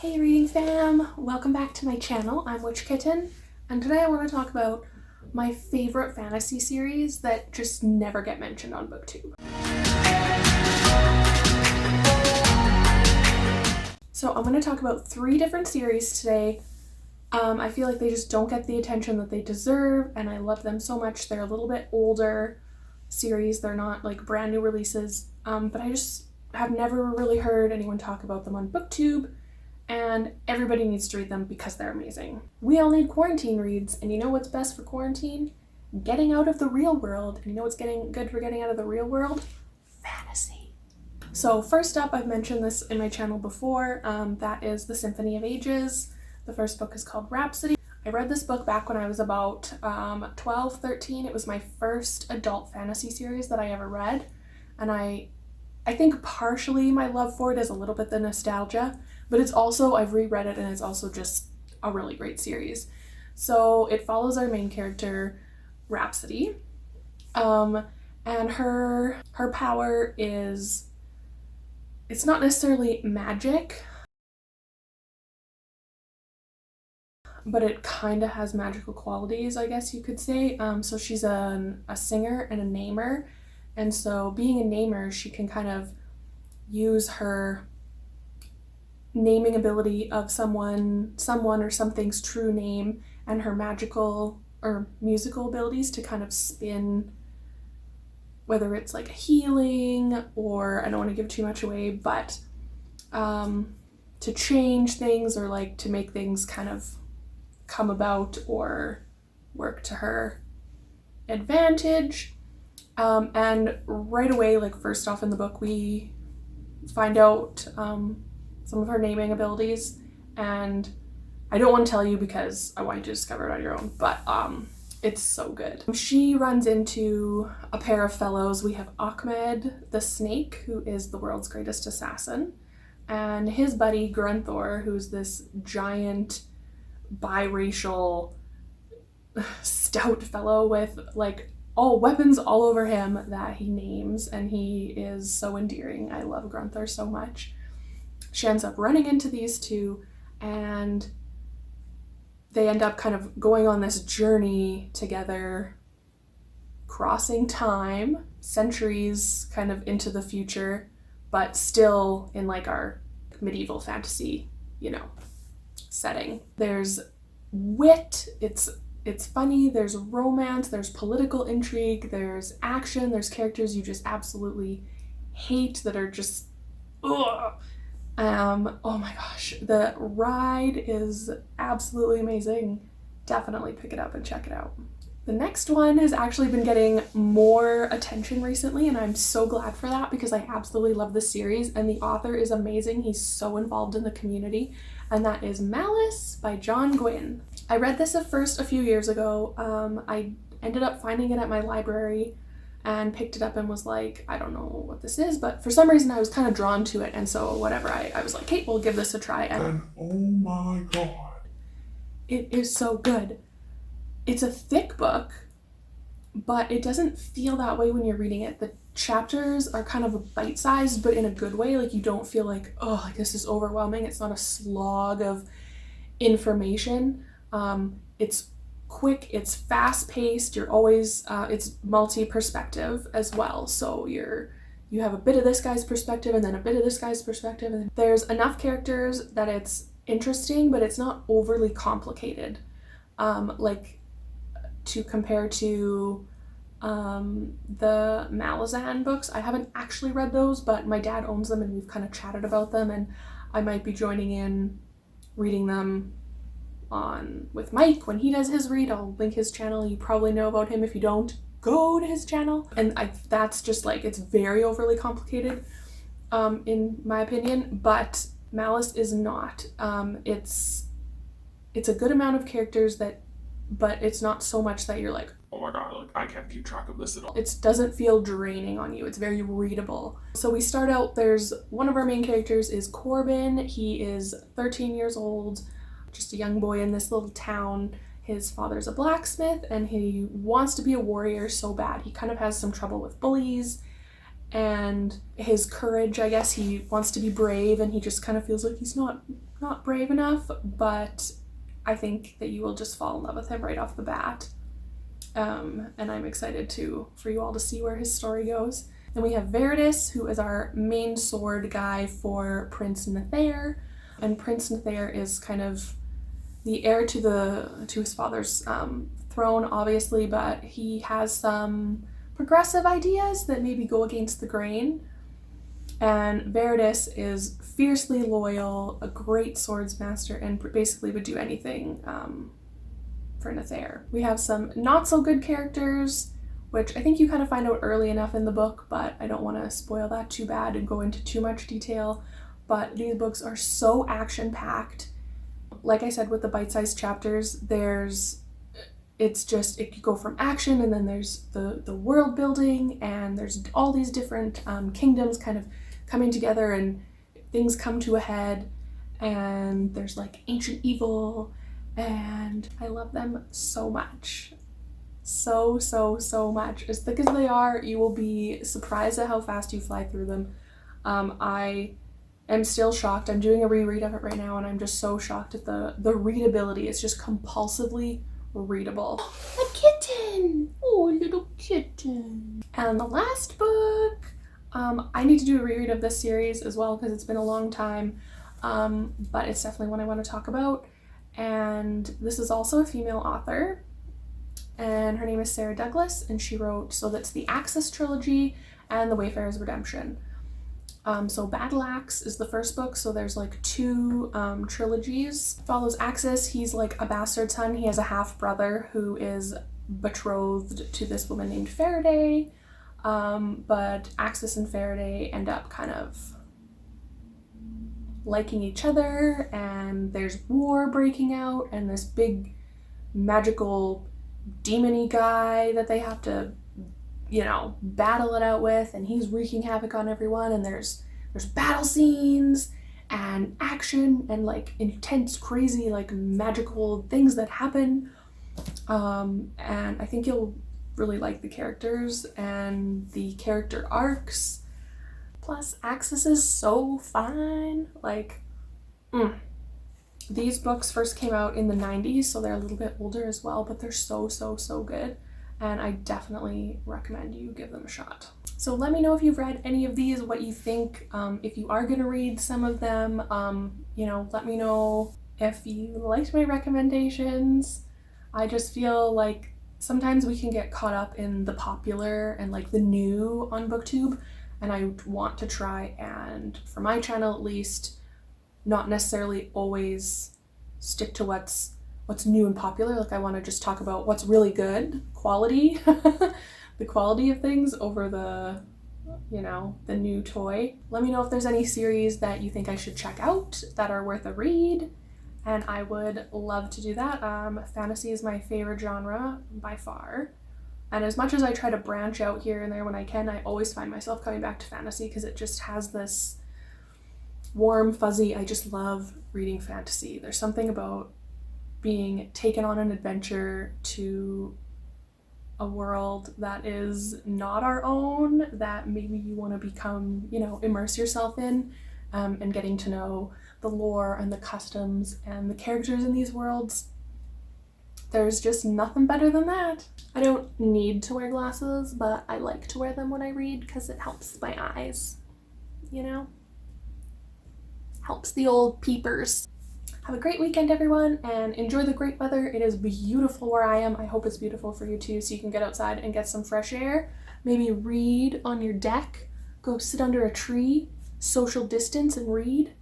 Hey reading fam! Welcome back to my channel. I'm Witch Kitten, and today I want to talk about my favorite fantasy series that just never get mentioned on BookTube. So I'm going to talk about 3 different series today. I feel like they just don't get the attention that they deserve, and I love them so much. They're a little bit older series. They're not like brand new releases, but I just have never really heard anyone talk about them on BookTube. And everybody needs to read them because they're amazing. We all need quarantine reads, and you know what's best for quarantine? Getting out of the real world. And you know what's good for getting out of the real world? Fantasy. So first up, I've mentioned this in my channel before, that is the Symphony of Ages. The first book is called Rhapsody. I read this book back when I was about 12, 13. It was my first adult fantasy series that I ever read, and I think partially my love for it is a little bit the nostalgia, but it's also, I've reread it and it's also just a really great series. So it follows our main character, Rhapsody, and her power is, it's not necessarily magic, but it kind of has magical qualities, I guess you could say. So she's a singer and a namer, and so being a namer, she can kind of use her naming ability of someone or something's true name and her magical or musical abilities to kind of spin, whether it's like healing or, I don't want to give too much away, but to change things or like to make things kind of come about or work to her advantage. And right away, like first off in the book, we find out some of her naming abilities, and I don't want to tell you because I want you to discover it on your own, but it's so good. She runs into a pair of fellows. We have Ahmed the Snake, who is the world's greatest assassin, and his buddy Grunthor, who's this giant biracial stout fellow with like all weapons all over him that he names, and he is so endearing. I love Grunthor so much. She ends up running into these two, and they end up kind of going on this journey together, crossing time, centuries kind of into the future, but still in like our medieval fantasy, setting. There's wit, it's funny, there's romance, there's political intrigue, there's action, there's characters you just absolutely hate that are just ugh. Oh my gosh, the ride is absolutely amazing. Definitely pick it up and check it out. The next one has actually been getting more attention recently, and I'm so glad for that because I absolutely love this series and the author is amazing. He's so involved in the community, and that is Malice by John Gwynne. I read this at first a few years ago. I ended up finding it at my library and picked it up and was like, I don't know what this is, but for some reason I was kind of drawn to it, and so whatever, I was like, hey, we'll give this a try. And oh my god, it is so good. It's a thick book, but it doesn't feel that way when you're reading it. The chapters are kind of bite-sized, but in a good way. Like you don't feel like, oh, like this is overwhelming. It's not a slog of information. It's quick, it's fast-paced, you're always it's multi-perspective as well, so you have a bit of this guy's perspective and then a bit of this guy's perspective, and there's enough characters that it's interesting, but it's not overly complicated, like to compare to the Malazan books. I haven't actually read those, but my dad owns them and we've kind of chatted about them, and I might be joining in reading them with Mike when he does his read. I'll link his channel. You probably know about him. If you don't, go to his channel. And that's just like, it's very overly complicated in my opinion, but Malice is not. It's a good amount of characters but it's not so much that you're like, oh my god, like I can't keep track of this at all. It doesn't feel draining on you. It's very readable. So we start out, there's one of our main characters is Corbin. He is 13 years old, just a young boy in this little town. His father's a blacksmith and he wants to be a warrior so bad. He kind of has some trouble with bullies and his courage, I guess. He wants to be brave and he just kind of feels like he's not not brave enough, but I think that you will just fall in love with him right off the bat. And I'm excited for you all to see where his story goes. Then we have Veridus, who is our main sword guy for Prince Nethair. And Prince Nethair is kind of the heir to his father's throne, obviously, but he has some progressive ideas that maybe go against the grain. And Veridus is fiercely loyal, a great swordsmaster, and basically would do anything for Nethair. We have some not so good characters, which I think you kind of find out early enough in the book, but I don't want to spoil that too bad and go into too much detail. But these books are so action-packed. Like I said, with the bite-sized chapters, it could go from action, and then there's the world building, and there's all these different kingdoms kind of coming together, and things come to a head, and there's like ancient evil, and I love them so much. So much. As thick as they are, you will be surprised at how fast you fly through them. I am still shocked. I'm doing a reread of it right now, and I'm just so shocked at the readability. It's just compulsively readable. A kitten! Oh, a little kitten. And the last book, I need to do a reread of this series as well because it's been a long time, but it's definitely one I want to talk about. And this is also a female author, and her name is Sarah Douglas, and she wrote, so that's the Axis trilogy and the Wayfarer's Redemption. So Battle Axe is the first book, so there's like two trilogies. Follows Axis. He's like a bastard son. He has a half brother who is betrothed to this woman named Faraday, but Axis and Faraday end up kind of liking each other, and there's war breaking out, and this big magical demon-y guy that they have to, battle it out with, and he's wreaking havoc on everyone, and there's battle scenes and action and like intense, crazy, like magical things that happen. And I think you'll really like the characters and the character arcs. Plus, Axis is so fun. These books first came out in the 90s, so they're a little bit older as well, but they're so good. And I definitely recommend you give them a shot. So let me know if you've read any of these, what you think. If you are gonna read some of them, let me know if you liked my recommendations. I just feel like sometimes we can get caught up in the popular and like the new on BookTube, and I want to try and, for my channel at least, not necessarily always stick to what's new and popular. Like I want to just talk about what's really good quality, the quality of things over the new toy. Let me know if there's any series that you think I should check out that are worth a read, and I would love to do that. Fantasy is my favorite genre by far, and as much as I try to branch out here and there when I can, I always find myself coming back to fantasy because it just has this warm, fuzzy, I just love reading fantasy. There's something about being taken on an adventure to a world that is not our own, that maybe you want to become, immerse yourself in, and getting to know the lore and the customs and the characters in these worlds. There's just nothing better than that. I don't need to wear glasses, but I like to wear them when I read because it helps my eyes, Helps the old peepers. Have a great weekend, everyone, and enjoy the great weather. It is beautiful where I am. I hope it's beautiful for you too, so you can get outside and get some fresh air. Maybe read on your deck. Go sit under a tree, social distance, and read.